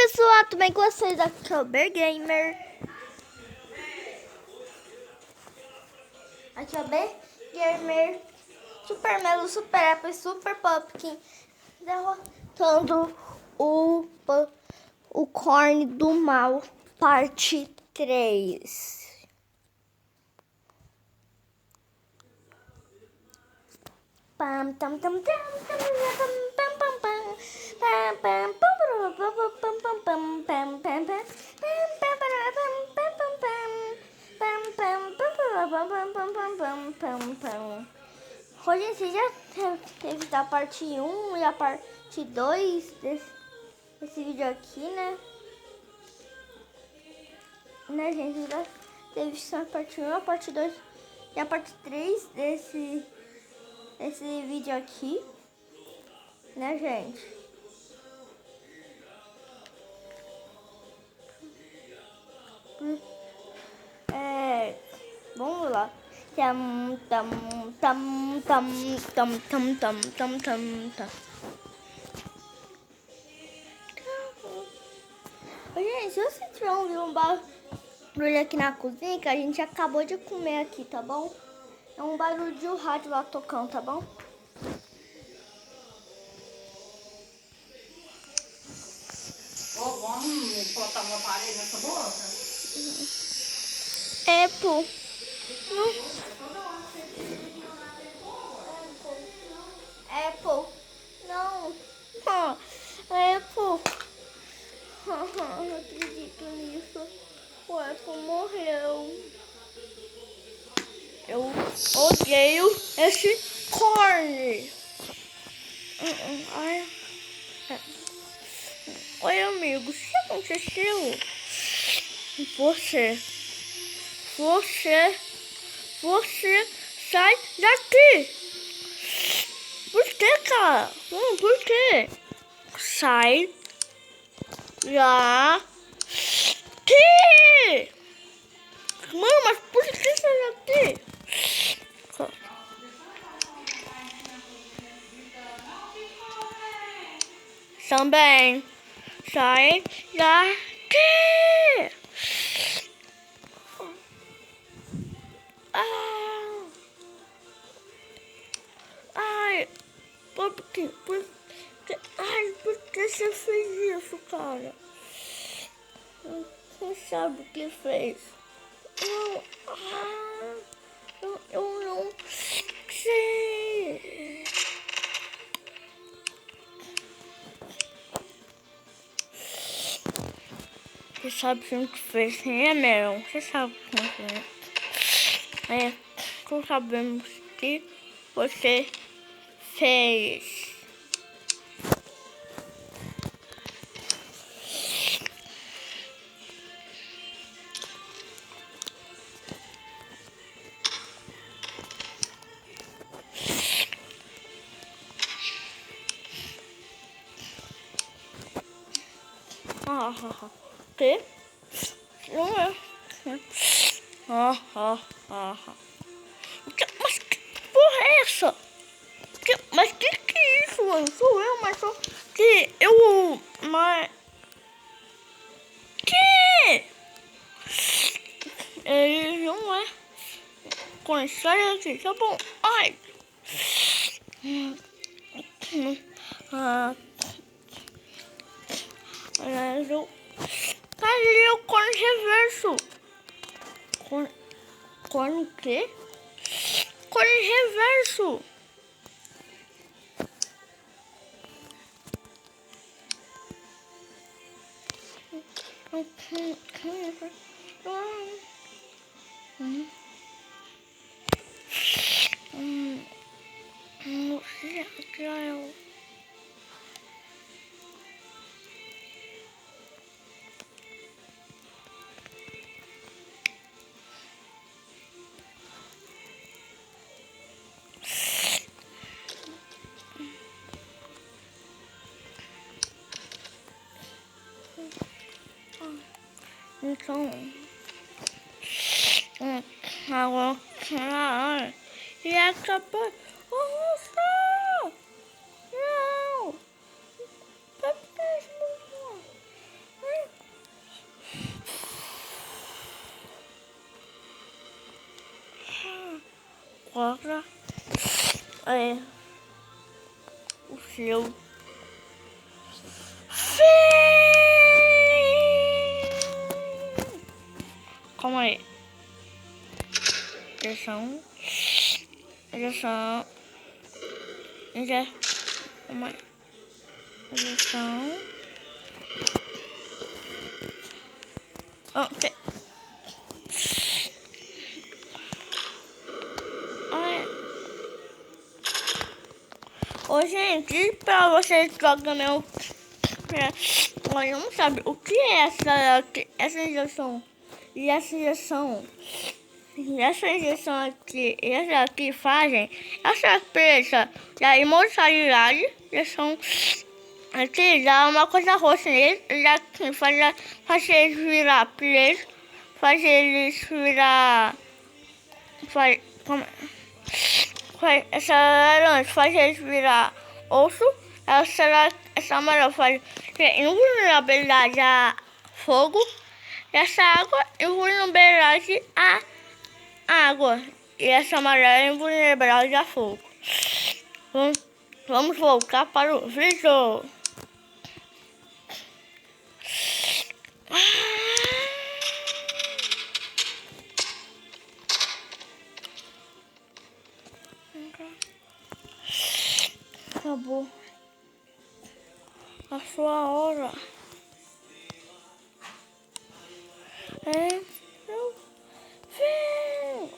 pessoal, tudo bem com vocês? Aqui é o Bear Gamer. Aqui é o Bear Gamer. Super Melo, Super Apple, Super Pumpkin. Derrotando o Corne do Mal, parte 3. Pam tam tam tam tam pam pam pam pam pam pam pam pam pam pam pam pam. Hoje você já teve a parte 1 e a parte 2 desse vídeo aqui, né? Né, gente? Já teve a parte 1, a parte 2 e a parte 3 esse vídeo aqui, né, gente? Vamos lá. Tam tam tam tam tam tam tam tam tam tam. Gente, se você tiver um barulho aqui na cozinha, que a gente acabou de comer aqui, tá bom? É um barulho de um rádio lá tocando, tá bom? Vamos botar uma parede nessa boca? É, pô. Apple. Não. Apple. Não acredito nisso. O Apple morreu. Eu odeio esse corne. Ai. Oi, amigo. O que aconteceu? Você sai daqui. Por que, cara? Por quê? Sai daqui. Mano, mas por que sai daqui? Também sai daqui. Ai, por que você fez isso, cara? Você sabe o que fez? Eu não sei. Você sabe o que fez, né, Meryl? Você sabe o que fez. Nós sabemos que você fez. Que? Não é. Mas que porra é essa? Mas que é isso, mano? Sou eu, mas só que eu... Mas... Que? Ele não é. Com história aqui, tá bom. Ai. Cadê o corno reverso? Corno o quê? Corno reverso. Então, agora e acabou. Não! Agora é o seu fim. Calma aí. Injeção. Calma aí. Injeção. Ok. Ô, gente, pra vocês que jogam meu... Olha, não sabe o que é essa injeção? E essa injeção... E essa injeção aqui, essa aqui fazem essa presa da imortalidade, injeção aqui dá uma coisa roxa neles, aqui faz eles virar preso, faz eles virar... essa laranja faz eles virar osso, essa amarela faz invulnerabilidade a fogo, e essa água invulnerabilidade a água, e essa amarela é invulnerabilidade a fogo. Vamos voltar para o vídeo. Acabou a sua hora. É meu fim.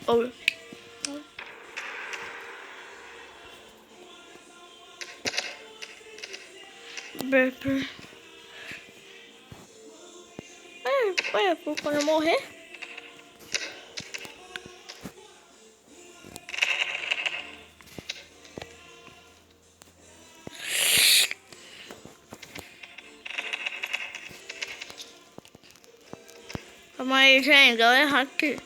Oh. Bebê. Olha, quando eu morrer. Calma aí, gente, eu errar aqui.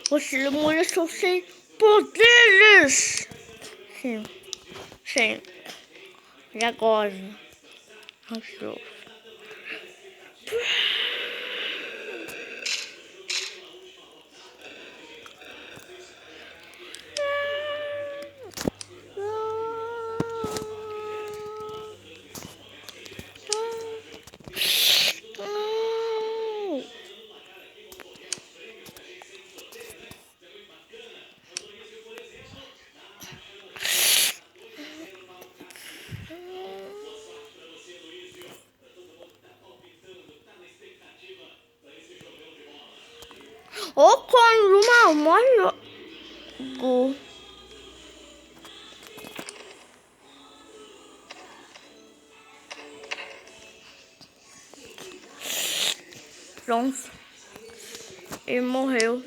Você molestou sem poderes. Sim. E agora? Achou. Ou quando uma molho. Pronto. Ele morreu.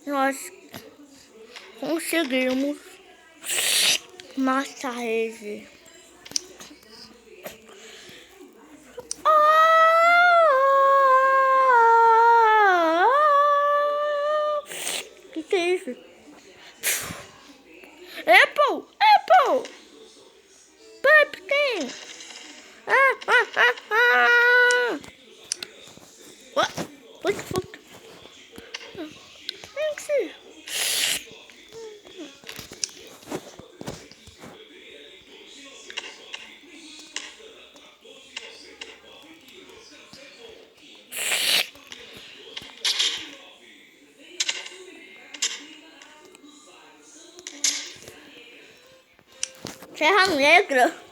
Nós conseguimos matar ele. Que é isso? Apple! Puta. É que sim. Serra Negra.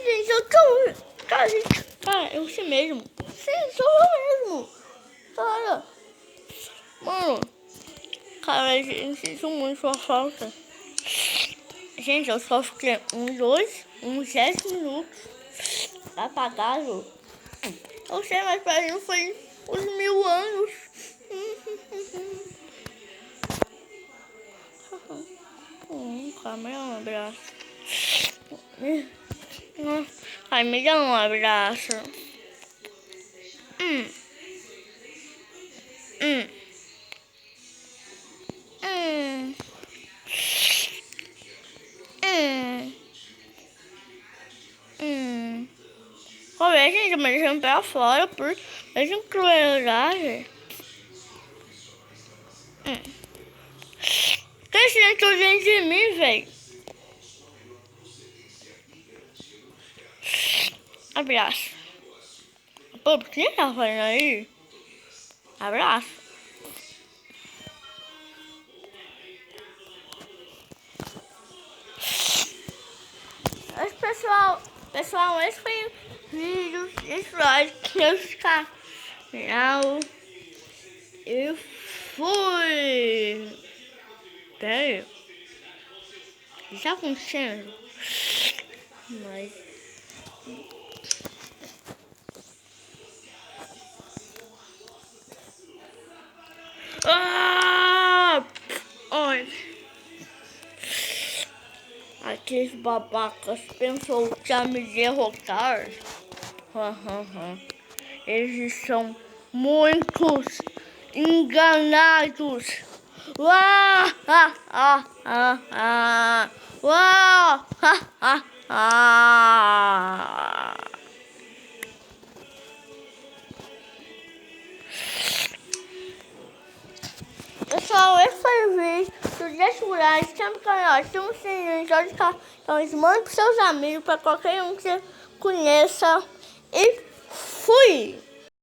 Gente, eu tô... Cara, gente, cara, eu sei mesmo. Sim, sou eu mesmo. Cara. Mano. Cara, gente, sinto muito sua falta. Gente, eu só fiquei uns 10 minutos apagado. Eu sei, mas pra mim foi uns 1000 anos. Cara, me dá um abraço. Ai, me dá um abraço. Hum. Olha, gente, mas deixando pra fora por essa crueldade. Que sentou dentro de mim, velho? Abraço. Pô, por que tá fazendo aí? Abraço. Mas, pessoal, esse foi o vídeo. Esse like. Eu ficar. Eu fui. Pera aí. O que tá acontecendo? Mas... Ah! Ai. Aqueles babacas pensou que ia me derrotar. Eles são muitos enganados. Uau! Uau! Pessoal, esse foi o vídeo. Deixa o like, se inscreve no canal, ativa o sininho, então manda para seus amigos, para qualquer um que você conheça. E fui!